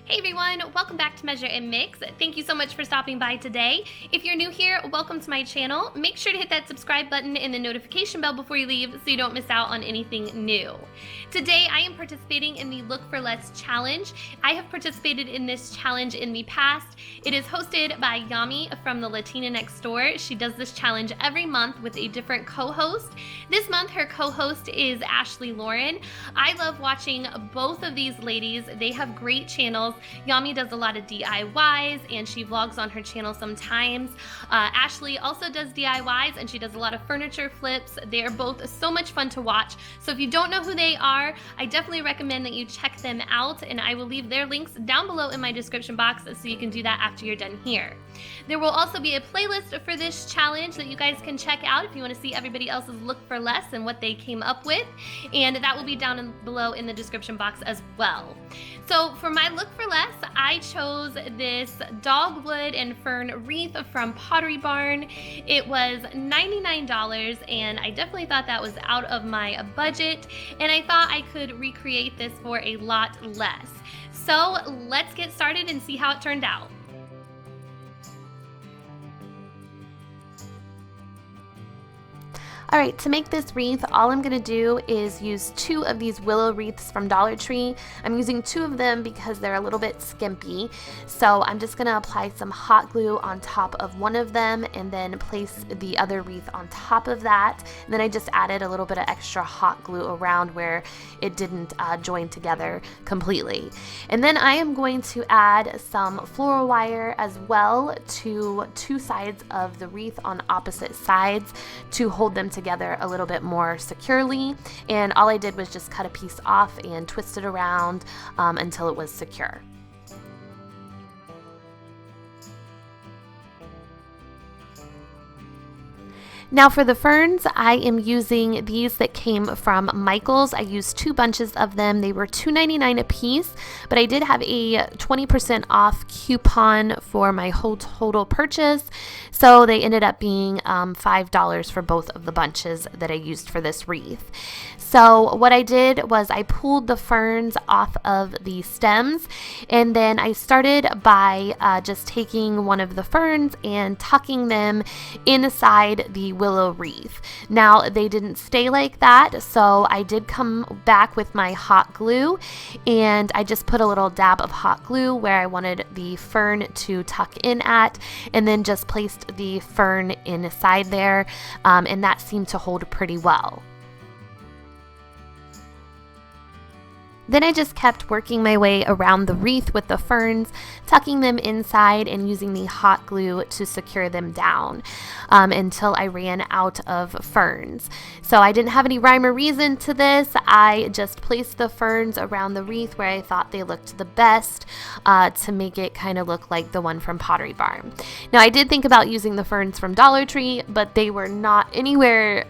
Hey everyone, welcome back to Measure and Mix. Thank you so much for stopping by today. If you're new here, welcome to my channel. Make sure to hit that subscribe button and the notification bell before you leave so you don't miss out on anything new. Today I am participating in the Look for Less challenge. I have participated in this challenge in the past. It is hosted by Yami from the Latina Next Door. She does this challenge every month with a different co-host. This month her co-host is Ashley Lauren. I love watching both of these ladies. They have great channels. Yami does a lot of DIYs and she vlogs on her channel sometimes. Ashley also does DIYs and she does a lot of furniture flips. They are both so much fun to watch. So if you don't know who they are, I definitely recommend that you check them out, and I will leave their links down below in my description box so you can do that after you're done here. There will also be a playlist for this challenge that you guys can check out if you want to see everybody else's Look for Less and what they came up with, and that will be down below in the description box as well. So for my Look for Less, I chose this dogwood and fern wreath from Pottery Barn. It was $99 and I definitely thought that was out of my budget, and I thought I could recreate this for a lot less. So let's get started and see how it turned out. Alright, to make this wreath, all I'm going to do is use 2 of these willow wreaths from Dollar Tree. I'm using 2 of them because they're a little bit skimpy. So I'm just going to apply some hot glue on top of one of them and then place the other wreath on top of that. And then I just added a little bit of extra hot glue around where it didn't join together completely. And then I am going to add some floral wire as well to 2 sides of the wreath on opposite sides to hold them together a little bit more securely, and all I did was just cut a piece off and twist it around until it was secure. Now for the ferns, I am using these that came from Michael's. I used 2 bunches of them. They were $2.99 a piece, but I did have a 20% off coupon for my whole total purchase, so they ended up being $5 for both of the bunches that I used for this wreath. So what I did was I pulled the ferns off of the stems, and then I started by just taking one of the ferns and tucking them inside the willow wreath. Now they didn't stay like that, so I did come back with my hot glue and I just put a little dab of hot glue where I wanted the fern to tuck in at, and then just placed the fern inside there, and that seemed to hold pretty well. Then I just kept working my way around the wreath with the ferns, tucking them inside and using the hot glue to secure them down until I ran out of ferns. So I didn't have any rhyme or reason to this. I just placed the ferns around the wreath where I thought they looked the best to make it kind of look like the one from Pottery Barn. Now I did think about using the ferns from Dollar Tree, but they were not anywhere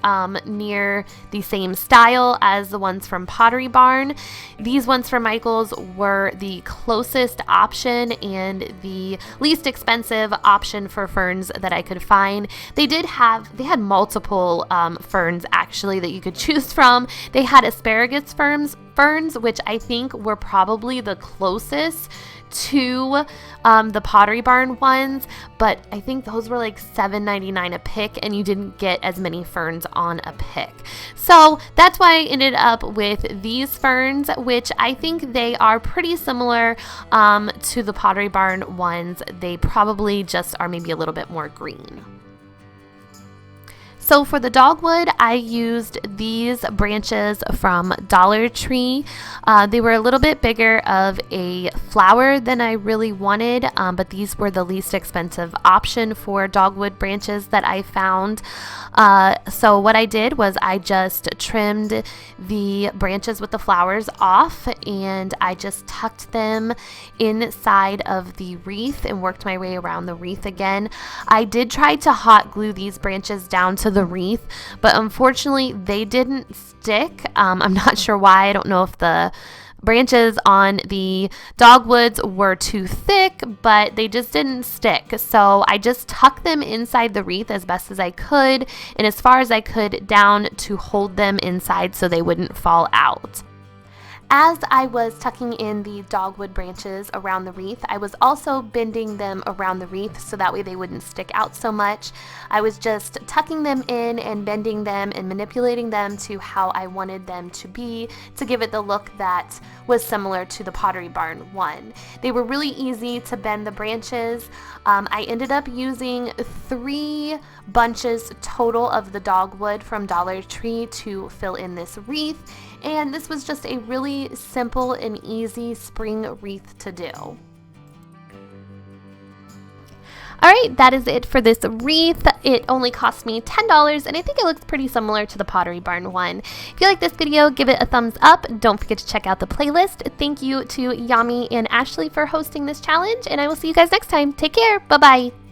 near the same style as the ones from Pottery Barn. These ones from Michael's were the closest option and the least expensive option for ferns that I could find. They had multiple ferns actually that you could choose from. They had asparagus ferns, which I think were probably the closest to the Pottery Barn ones, but I think those were like $7.99 a pick and you didn't get as many ferns on a pick. So that's why I ended up with these ferns, which I think they are pretty similar to the Pottery Barn ones. They probably just are maybe a little bit more green. So for the dogwood, I used these branches from Dollar Tree. They were a little bit bigger of a flower than I really wanted, but these were the least expensive option for dogwood branches that I found. So what I did was I just trimmed the branches with the flowers off, and I just tucked them inside of the wreath and worked my way around the wreath again. I did try to hot glue these branches down to the wreath, but unfortunately they didn't stick. I'm not sure why. I don't know if the branches on the dogwoods were too thick, but they just didn't stick. So I just tucked them inside the wreath as best as I could and as far as I could down to hold them inside so they wouldn't fall out. As I was tucking in the dogwood branches around the wreath, I was also bending them around the wreath so that way they wouldn't stick out so much. I was just tucking them in and bending them and manipulating them to how I wanted them to be to give it the look that was similar to the Pottery Barn one. They were really easy to bend the branches. I ended up using 3 bunches total of the dogwood from Dollar Tree to fill in this wreath, and this was just a really simple and easy spring wreath to do. Alright, that is it for this wreath. It only cost me $10, and I think it looks pretty similar to the Pottery Barn one. If you like this video, give it a thumbs up. Don't forget to check out the playlist. Thank you to Yami and Ashley for hosting this challenge, and I will see you guys next time. Take care. Bye-bye.